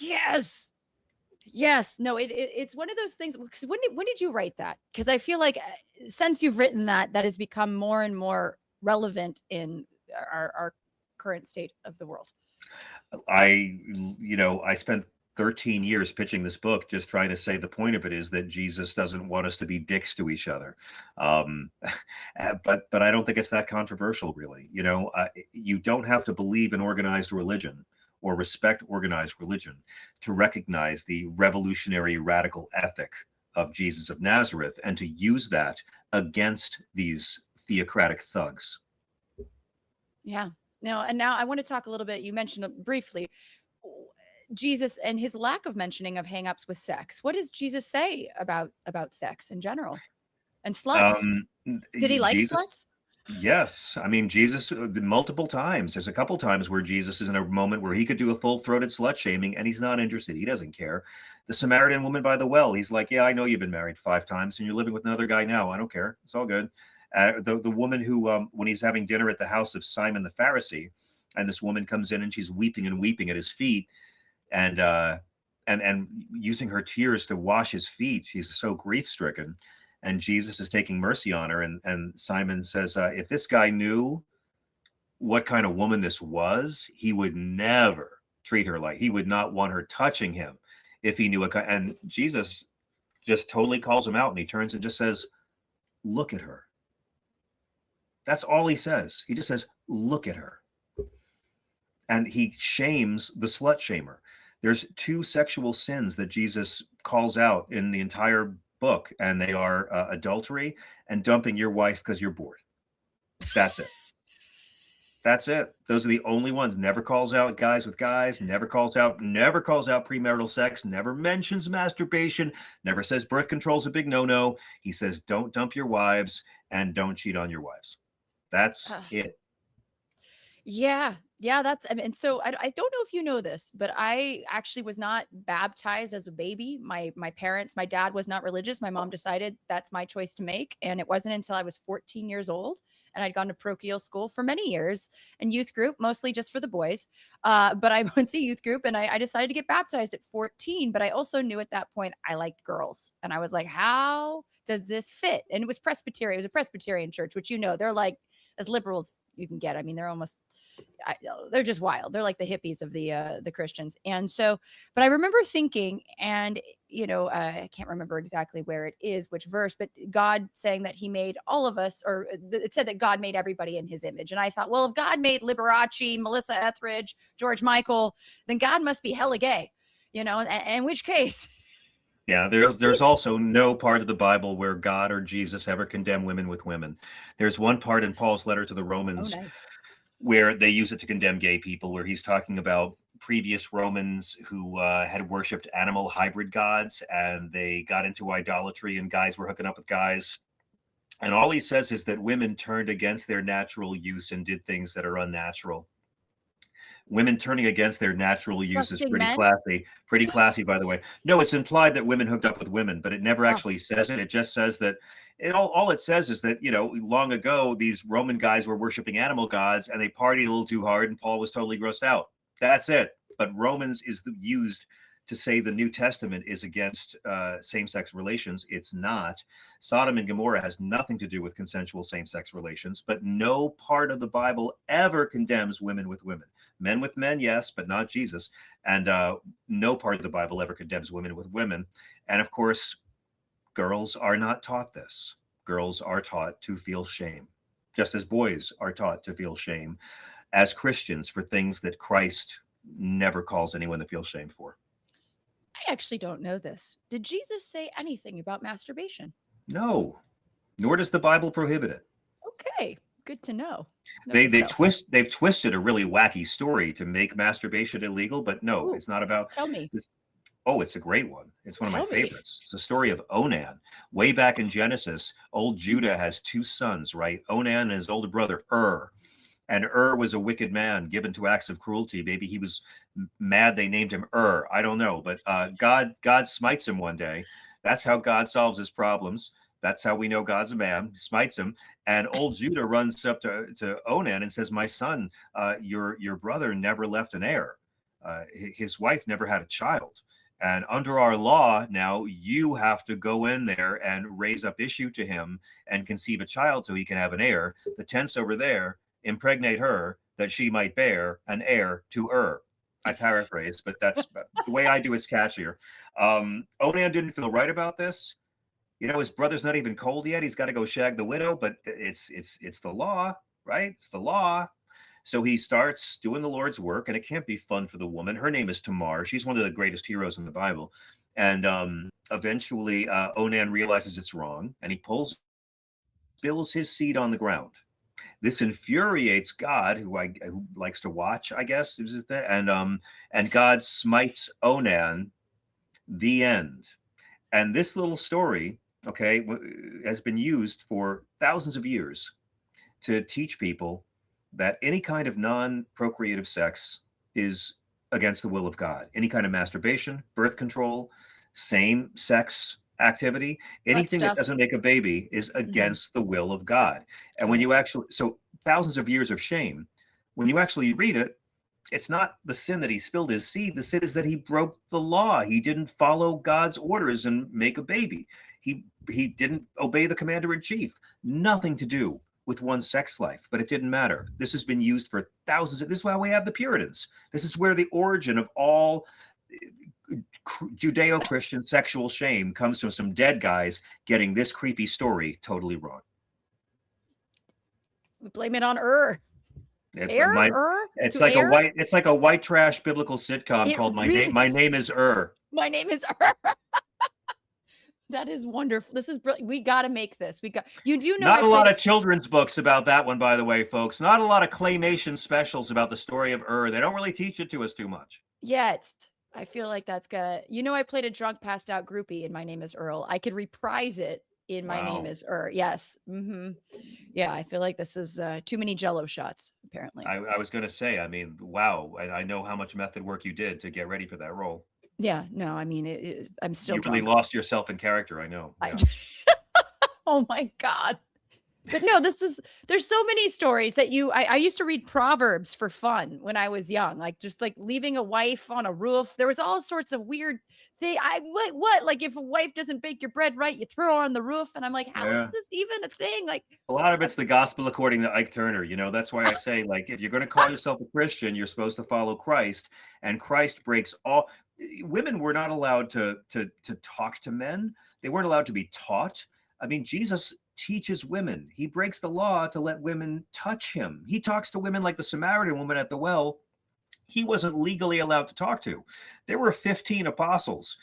Yes. Yes. No, it's one of those things. Because when did you write that? Because I feel like since you've written that, that has become more and more relevant in our current state of the world. I spent 13 years pitching this book, just trying to say the point of it is that Jesus doesn't want us to be dicks to each other. But I don't think it's that controversial, really. You don't have to believe in organized religion or respect organized religion to recognize the revolutionary radical ethic of Jesus of Nazareth and to use that against these theocratic thugs. Yeah. No, and now I want to talk a little bit. You mentioned briefly Jesus and his lack of mentioning of hangups with sex. What does Jesus say about sex in general and sluts? Did he like sluts? Yes. I mean, Jesus, multiple times. There's a couple times where Jesus is in a moment where he could do a full-throated slut shaming and he's not interested. He doesn't care. The Samaritan woman by the well, he's like, yeah, I know you've been married 5 times and you're living with another guy now. I don't care. It's all good. The woman who, when he's having dinner at the house of Simon the Pharisee, and this woman comes in and she's weeping and weeping at his feet, and using her tears to wash his feet. She's so grief-stricken, and Jesus is taking mercy on her. And Simon says, if this guy knew what kind of woman this was, he would never treat her like, he would not want her touching him if he knew what kind. And Jesus just totally calls him out, and he turns and just says, look at her. That's all he says. He just says, look at her. And he shames the slut shamer. There's 2 sexual sins that Jesus calls out in the entire book, and they are adultery and dumping your wife because you're bored. That's it. That's it. Those are the only ones. Never calls out guys with guys, never calls out premarital sex, never mentions masturbation, never says birth control is a big no-no. He says, don't dump your wives and don't cheat on your wives. That's it. Yeah. Yeah, and so I don't know if you know this, but I actually was not baptized as a baby. My parents, my dad was not religious. My mom decided that's my choice to make. And it wasn't until I was 14 years old and I'd gone to parochial school for many years and youth group, mostly just for the boys. But I went to youth group and I decided to get baptized at 14. But I also knew at that point I liked girls. And I was like, how does this fit? And it was Presbyterian. It was a Presbyterian church, which, they're like as liberal as you can get. I mean, they're just wild. They're like the hippies of the Christians. And so, but I remember thinking, and I can't remember exactly where it is, which verse, but God saying that he made all of us, or it said that God made everybody in his image. And I thought, well, if God made Liberace, Melissa Etheridge, George Michael, then God must be hella gay, and in which case. Yeah, there's also no part of the Bible where God or Jesus ever condemn women with women. There's one part in Paul's letter to the Romans where they use it to condemn gay people, where he's talking about previous Romans who had worshipped animal hybrid gods, and they got into idolatry and guys were hooking up with guys. And all he says is that women turned against their natural use and did things that are unnatural. Women turning against their natural use is pretty classy, by the way. No, it's implied that women hooked up with women, but it never actually says it. It just says that all it says is that, long ago, these Roman guys were worshiping animal gods and they partied a little too hard and Paul was totally grossed out. That's it. But Romans is used to say the New Testament is against same-sex relations. It's not. Sodom and Gomorrah has nothing to do with consensual same-sex relations, but no part of the Bible ever condemns women with women. Men with men, yes, but not Jesus. And no part of the Bible ever condemns women with women. And of course, girls are not taught this. Girls are taught to feel shame, just as boys are taught to feel shame as Christians for things that Christ never calls anyone to feel shame for. I actually don't know this. Did Jesus say anything about masturbation? No, nor does the Bible prohibit it. Okay, good to know. They've Details. twisted a really wacky story to make masturbation illegal, but no, Ooh, it's not about tell me. this. Oh, it's a great one. It's one of my Tell me. favorites. It's the story of Onan. Way back in Genesis, old Judah has two sons, right? Onan and his older brother, And was a wicked man given to acts of cruelty. Maybe he was mad they named him I don't know. But God smites him one day. That's how God solves his problems. That's how we know God's a man. He smites him. And old Judah runs up to Onan and says, my son, your brother never left an heir. His wife never had a child. And under our law now, you have to go in there and raise up issue to him and conceive a child so he can have an heir. The tent's over there. Impregnate her that she might bear an heir to I paraphrase, but that's the way I do it's catchier. Onan didn't feel right about this. You know, his brother's not even cold yet. He's got to go shag the widow, but it's the law, right? It's the law. So he starts doing the Lord's work, and it can't be fun for the woman. Her name is Tamar. She's one of the greatest heroes in the Bible. And eventually Onan realizes it's wrong, and he spills his seed on the ground. This infuriates God, who likes to watch, I guess, and God smites Onan. The end. And this little story, okay, has been used for thousands of years to teach people that any kind of non-procreative sex is against the will of God. Any kind of masturbation, birth control, same-sex activity, anything that doesn't make a baby is against the will of God. And when you actually, so thousands of years of shame, when you actually read it, it's not the sin that he spilled his seed. The sin is that he broke the law. He didn't follow God's orders and make a baby. He didn't obey the commander in chief. Nothing to do with one's sex life, but it didn't matter. This has been used for thousands. This is why we have the Puritans. This is where the origin of all Judeo-Christian sexual shame comes from some dead guys getting this creepy story totally wrong. Blame it on It's like a white trash biblical sitcom called My Name is My Name is That is wonderful. This is brilliant. We got to make this. You do know. Not a lot of children's books about that one, by the way, folks. Not a lot of claymation specials about the story of They don't really teach it to us too much. Yet. I feel like that's gonna. I played a drunk, passed out groupie in My Name is Earl. I could reprise it in My Name is Yes. Yeah, I feel like this is too many Jello shots. Apparently, I was gonna say. I mean, wow. I know how much method work you did to get ready for that role. Yeah. No, I mean, I'm still. You really lost yourself in character. I know. Yeah. Oh my God. But no, there's so many stories that I used to read Proverbs for fun when I was young, like just like leaving a wife on a roof. There was all sorts of weird thing. What? Like if a wife doesn't bake your bread right, you throw her on the roof. And I'm like, how is this even a thing? Like a lot of it's the gospel according to Ike Turner. That's why I say, like, if you're going to call yourself a Christian, you're supposed to follow Christ, and Christ breaks all. Women were not allowed to talk to men. They weren't allowed to be taught. I mean, Jesus teaches women. He breaks the law to let women touch him. He talks to women like the Samaritan woman at the well. He wasn't legally allowed to talk to. There were 15 apostles.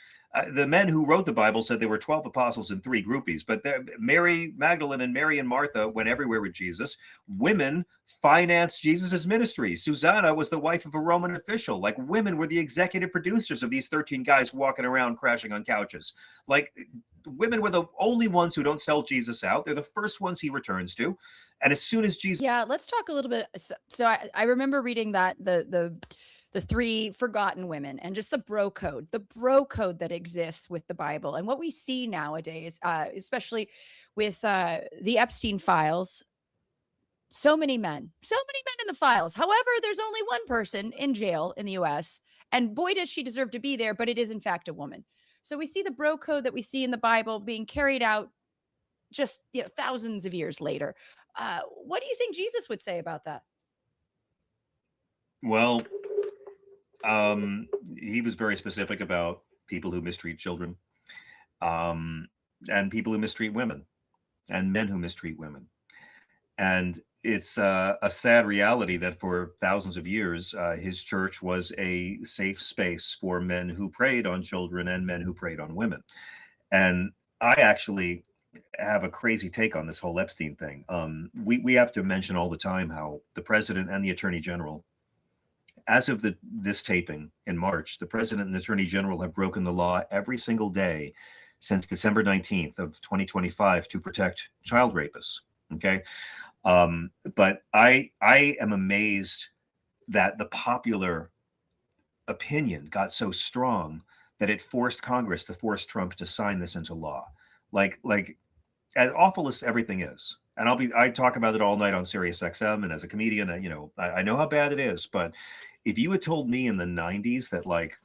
The men who wrote the Bible said there were 12 apostles and 3 groupies, but Mary Magdalene and Mary and Martha went everywhere with Jesus. Women financed Jesus's ministry. Susanna was the wife of a Roman official. Like, women were the executive producers of these 13 guys walking around crashing on couches. Like, women were the only ones who don't sell Jesus out. They're the first ones he returns to. And as soon as Jesus... Yeah, let's talk a little bit. So I remember reading that the 3 forgotten women and just the bro code that exists with the Bible and what we see nowadays, especially with the Epstein files. So many men in the files. However, there's only one person in jail in the US, and boy, does she deserve to be there, but it is in fact a woman. So we see the bro code that we see in the Bible being carried out just thousands of years later. What do you think Jesus would say about that? Well, he was very specific about people who mistreat children, and people who mistreat women, and men who mistreat women. And it's a sad reality that for thousands of years, his church was a safe space for men who preyed on children and men who preyed on women. And I actually have a crazy take on this whole Epstein thing. We have to mention all the time how the president and the attorney general, as of this taping in March, the president and the attorney general have broken the law every single day since December 19th of 2025 to protect child rapists. Okay. But I am amazed that the popular opinion got so strong that it forced Congress to force Trump to sign this into law. Like as awful as everything is, and I talk about it all night on SiriusXM, and as a comedian, I know how bad it is. But if you had told me in the 90s that like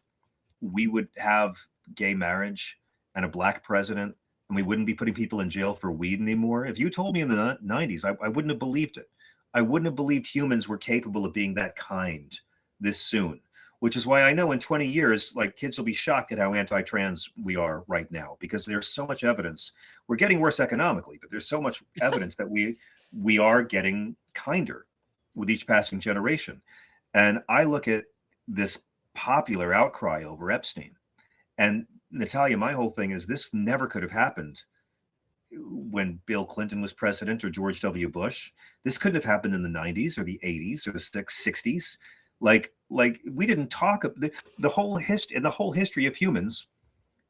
we would have gay marriage and a black president, and we wouldn't be putting people in jail for weed anymore, if you told me in the 90s, I wouldn't have believed it. I wouldn't have believed humans were capable of being that kind this soon. Which is why I know in 20 years, like kids will be shocked at how anti-trans we are right now, because there's so much evidence. We're getting worse economically, but there's so much evidence that we are getting kinder with each passing generation. And I look at this popular outcry over Epstein, and Natalia, my whole thing is this never could have happened when Bill Clinton was president or George W. Bush. This couldn't have happened in the 90s or the 80s or the 60s. Like we didn't talk the whole history of humans.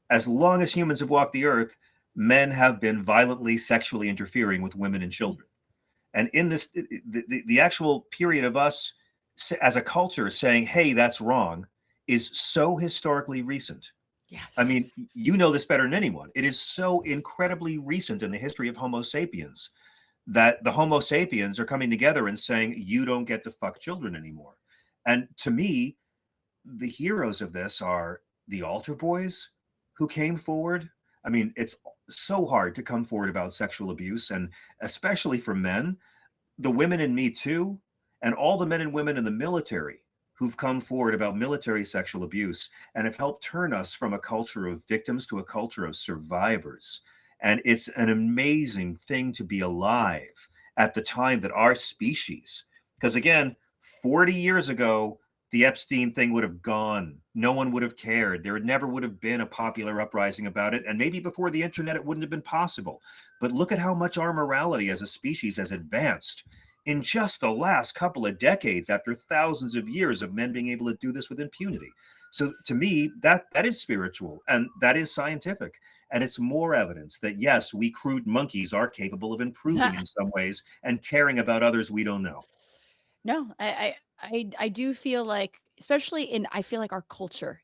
As long as humans have walked the earth, men have been violently sexually interfering with women and children. And in this, the actual period of us as a culture saying, "Hey, that's wrong," is so historically recent. Yes. I mean, you know this better than anyone. It is so incredibly recent in the history of Homo sapiens that the Homo sapiens are coming together and saying, "You don't get to fuck children anymore." And to me, the heroes of this are the altar boys who came forward. I mean, it's so hard to come forward about sexual abuse, and especially for men, the women in Me Too, and all the men and women in the military who've come forward about military sexual abuse and have helped turn us from a culture of victims to a culture of survivors. And it's an amazing thing to be alive at the time that our species, because again, 40 years ago, the Epstein thing would have gone. No one would have cared. There never would have been a popular uprising about it. And maybe before the internet, it wouldn't have been possible. But look at how much our morality as a species has advanced in just the last couple of decades after thousands of years of men being able to do this with impunity. So to me, that is spiritual and that is scientific. And it's more evidence that, yes, we crude monkeys are capable of improving in some ways and caring about others we don't know. No, I do feel like, especially I feel like our culture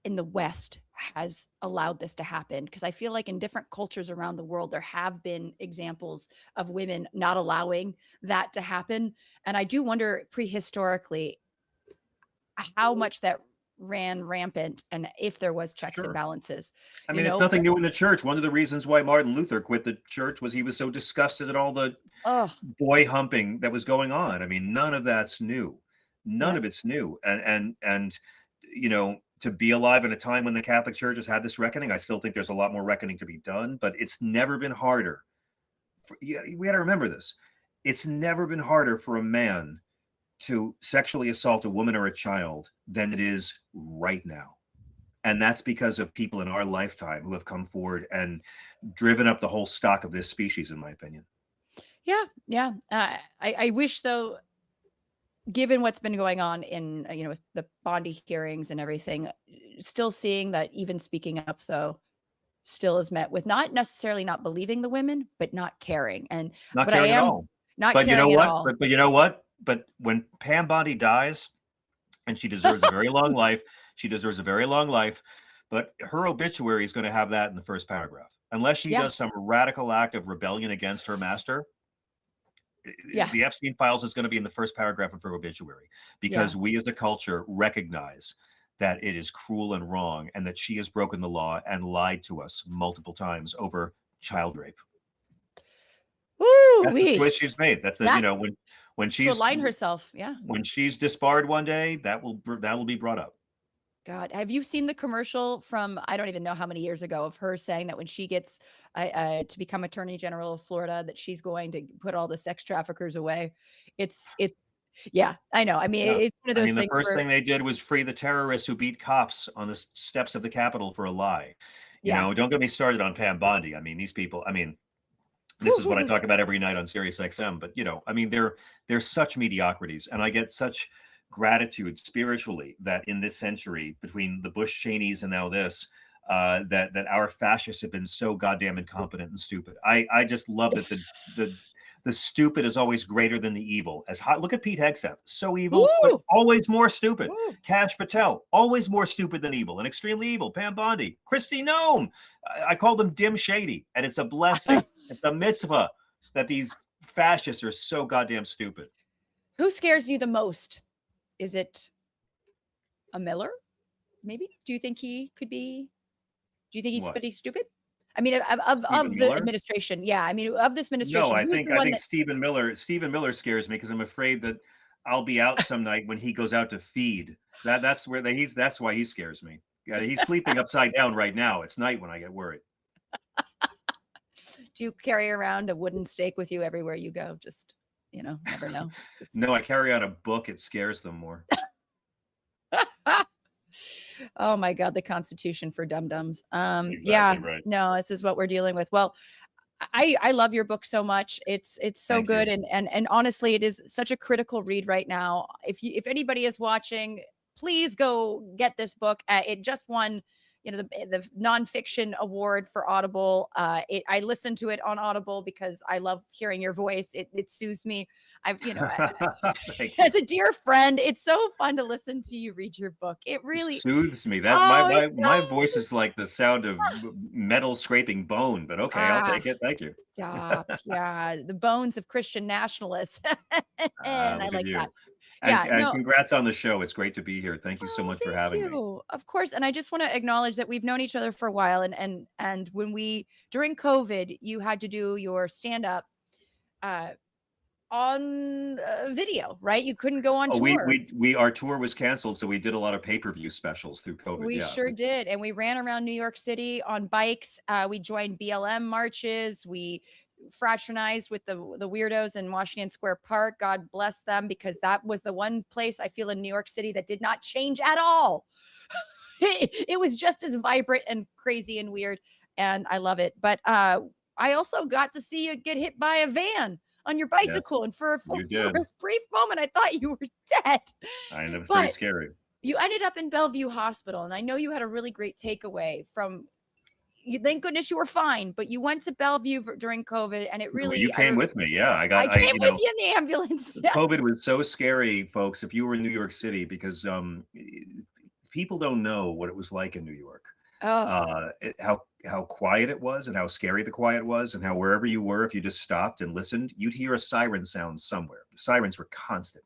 in the West has allowed this to happen, because I feel like in different cultures around the world, there have been examples of women not allowing that to happen. And I do wonder prehistorically how much that ran rampant and if there was checks and balances. I mean, it's nothing new in the church. One of the reasons why Martin Luther quit the church was he was so disgusted at all the boy humping that was going on. I mean, none of that's new. None of it's new. And to be alive in a time when the Catholic Church has had this reckoning, I still think there's a lot more reckoning to be done, but it's never been harder. We got to remember this. It's never been harder for a man to sexually assault a woman or a child than it is right now. And that's because of people in our lifetime who have come forward and driven up the whole stock of this species, in my opinion. Yeah. I wish, though, given what's been going on in, the Bondi hearings and everything, still seeing that even speaking up, though, still is met with not necessarily not believing the women, but not caring. And not but caring I am at all. not but caring you know at what? all. But you know what? But when Pam Bondi dies, and she deserves a very long life, but her obituary is going to have that in the first paragraph. Unless she does some radical act of rebellion against her master, the Epstein files is going to be in the first paragraph of her obituary, because we as a culture recognize that it is cruel and wrong, and that she has broken the law and lied to us multiple times over child rape. Ooh, that's the choice she's made. That's the when she's to align herself. When she's disbarred one day, that will be brought up. God, have you seen the commercial from, I don't even know how many years ago, of her saying that when she gets to become Attorney General of Florida, that she's going to put all the sex traffickers away? It's yeah, I know. I mean, Yeah. it's one of I those mean, the things first where, thing they did was free the terrorists who beat cops on the steps of the Capitol for a lie. yeah. Don't get me started on Pam Bondi. I mean, these people, this is what I talk about every night on SiriusXM, but I mean, they're such mediocrities, and I get such gratitude spiritually that in this century, between the Bush Cheneys and now this, that our fascists have been so goddamn incompetent and stupid. I just love that the stupid is always greater than the evil. Look at Pete Hegseth, so evil, but Woo! always more stupid. Woo! Kash Patel, always more stupid than evil and extremely evil. Pam Bondi, Kristi Noem. I call them dim shady, and it's a blessing. It's a mitzvah that these fascists are so goddamn stupid. Who scares you the most? Is it a Miller? Maybe? Do you think he could be? Do you think he's What? pretty stupid? I mean, of Stephen the Miller? administration, yeah. I mean, of this No, administration, who's the I one think that? Stephen Miller scares me because I'm afraid that I'll be out some night when he goes out to feed. That's where that's why he scares me. Yeah, he's sleeping upside down right now. It's night when I get worried. Do you carry around a wooden stake with you everywhere you go? Just, never know. Just... No, I carry out a book. It scares them more. Oh my God, the Constitution for dum-dums. Exactly Yeah, right. no, this is what we're dealing with. Well, I love your book so much. It's so Thank good. you. And honestly, it is such a critical read right now. If anybody is watching, please go get this book. It just won, the nonfiction award for Audible. I listen to it on Audible because I love hearing your voice. It soothes me. Thank you. As a dear friend, it's so fun to listen to you read your book. It really, Soothes me. That oh, it my voice does. is like the sound of metal scraping bone, but okay, I'll Ah, take it. Thank you. stop. Yeah, the bones of Christian nationalists. And I Look at like that. you. Yeah, And no. congrats on the show. It's great to be here. Thank you so Oh, much for thank having me. you. Of course. And I just want to acknowledge that we've known each other for a while. And when during COVID, you had to do your stand-up uh on video, right? You couldn't go on Oh, tour. our tour was canceled, so we did a lot of pay-per-view specials through COVID. We Yeah. sure did. And we ran around New York City on bikes. We joined BLM marches. We fraternized with the weirdos in Washington Square Park. God bless them, because that was the one place I feel in New York City that did not change at all. It was just as vibrant and crazy and weird. And I love it. But I also got to see you get hit by a van on your Yes, bicycle. And for you a did. brief moment, I thought you were dead. I know, it's pretty But scary. you ended up in Bellevue Hospital, and I know you had a really great takeaway from you. Thank goodness you were fine, but you went to Bellevue during COVID, and it Well, you really, came with me. Yeah, I came with you in the ambulance. Yeah. COVID was so scary, folks, if you were in New York City, because people don't know what it was like in New York. Oh, How quiet it was, and how scary the quiet was, and how wherever you were, if you just stopped and listened, you'd hear a siren sound somewhere. The sirens were constant,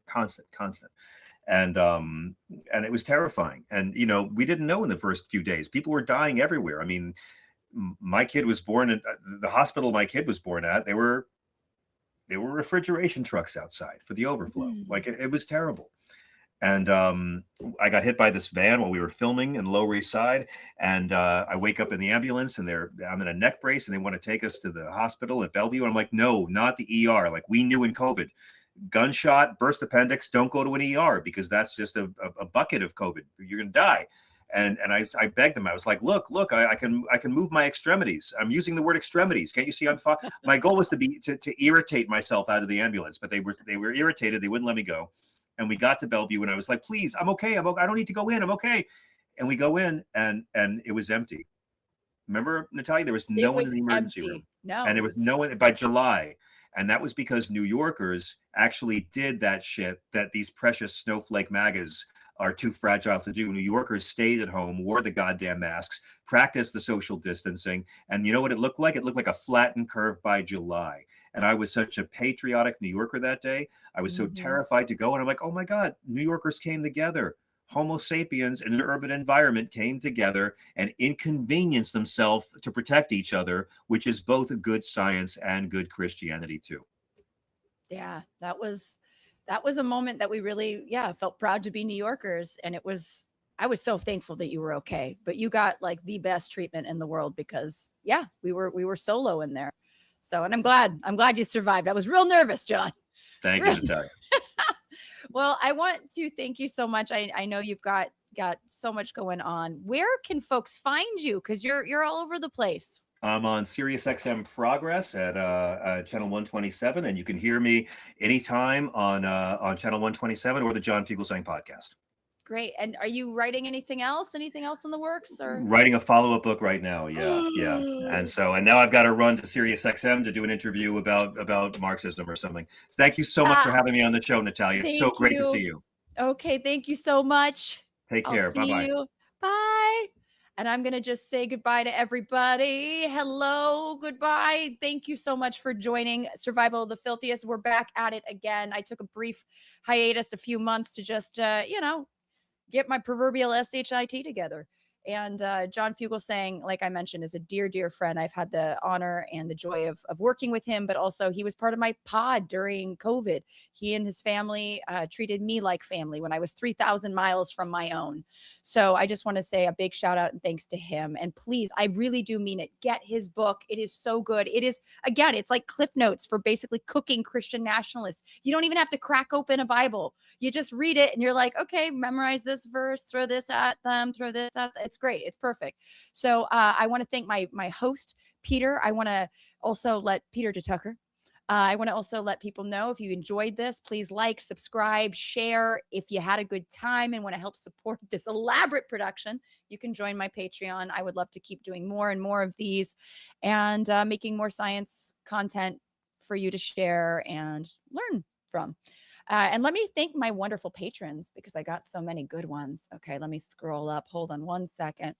and it was terrifying. And we didn't know in the first few days. People were dying everywhere. I mean, my kid was born in the hospital my kid was born at. There were refrigeration trucks outside for the overflow. Like it was terrible. And I got hit by this van while we were filming in Lower East Side. And I wake up in the ambulance, and I'm in a neck brace, and they want to take us to the hospital at Bellevue. And I'm like, no, not the ER. Like we knew in COVID, gunshot, burst appendix, don't go to an ER, because that's just a bucket of COVID. You're going to die. And I begged them. I was like, look, I can move my extremities. I'm using the word extremities. Can't you see I'm fine? My goal was to irritate myself out of the ambulance, but they were irritated. They wouldn't let me go. And we got to Bellevue, and I was like, please, I'm okay. I don't need to go in. I'm okay. And we go in, and it was empty. Remember, Natalia, there was no one in the emergency room. No, And there was no one by July. And that was because New Yorkers actually did that shit that these precious snowflake MAGAs are too fragile to do. New Yorkers stayed at home, wore the goddamn masks, practiced the social distancing. And you know what it looked like? It looked like a flattened curve by July. And I was such a patriotic New Yorker that day. I was so terrified to go. And I'm like, oh my God, New Yorkers came together. Homo sapiens in an urban environment came together and inconvenienced themselves to protect each other, which is both a good science and good Christianity too. Yeah, that was a moment that we really, felt proud to be New Yorkers. And it was I was so thankful that you were okay, but you got like the best treatment in the world because we were solo in there. So, and I'm glad you survived. I was real nervous, John. Thank you, Natalia. Well, I want to thank you so much. I know you've got so much going on. Where can folks find you? Because you're all over the place. I'm on SiriusXM Progress at channel 127, and you can hear me anytime on channel 127 or the John Fugelsang podcast. Great. And are you writing anything else? Anything else in the works? Or Writing a follow-up book right now. Yeah. And now I've got to run to SiriusXM to do an interview about Marxism or something. Thank you so much for having me on the show, Natalia. It's so great to see you. Okay, thank you so much. Take care. Bye-bye. Bye. And I'm going to just say goodbye to everybody. Hello, goodbye. Thank you so much for joining Survival of the Filthiest. We're back at it again. I took a brief hiatus, a few months to just, get my proverbial SHIT together. And John Fugelsang, like I mentioned, is a dear, dear friend. I've had the honor and the joy of working with him, but also he was part of my pod during COVID. He and his family treated me like family when I was 3,000 miles from my own. So I just want to say a big shout out and thanks to him. And please, I really do mean it. Get his book. It is so good. It is, again, it's like Cliff Notes for basically cooking Christian nationalists. You don't even have to crack open a Bible. You just read it and you're like, okay, memorize this verse, throw this at them, throw this at them. It's great. It's perfect. So I want to thank my host, Peter. I want to also let Peter DeTucker. I want to also let people know if you enjoyed this, please like, subscribe, share. If you had a good time and want to help support this elaborate production, you can join my Patreon. I would love to keep doing more and more of these and making more science content for you to share and learn from. And let me thank my wonderful patrons because I got so many good ones. Okay, let me scroll up. Hold on one second.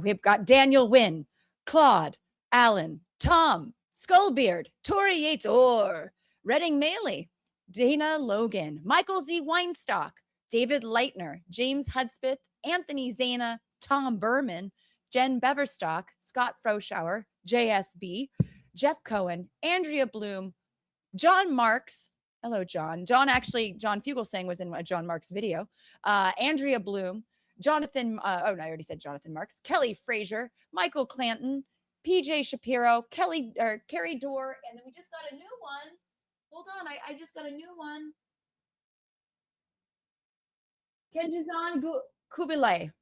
We've got Daniel Wynn, Claude, Alan, Tom, Skullbeard, Tori Yates Orr, Redding Maley, Dana Logan, Michael Z. Weinstock, David Leitner, James Hudspeth, Anthony Zana, Tom Berman, Jen Beverstock, Scott Froschauer, JSB, Jeff Cohen, Andrea Bloom, John Marks. Hello, John. John Fugelsang was in a John Marks video. Andrea Bloom, Jonathan, I already said Jonathan Marks, Kelly Frazier, Michael Clanton, PJ Shapiro, Carrie Dorr, and then we just got a new one. Hold on, I just got a new one. Kenjizan Kubilay.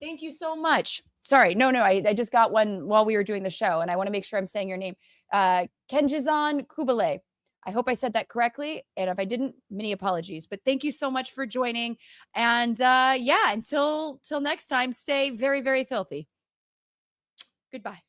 Thank you so much. Sorry, no, I just got one while we were doing the show, and I want to make sure I'm saying your name. Kenjizan Kubilay. I hope I said that correctly. And if I didn't, many apologies. But thank you so much for joining. And until next time, stay very, very filthy. Goodbye.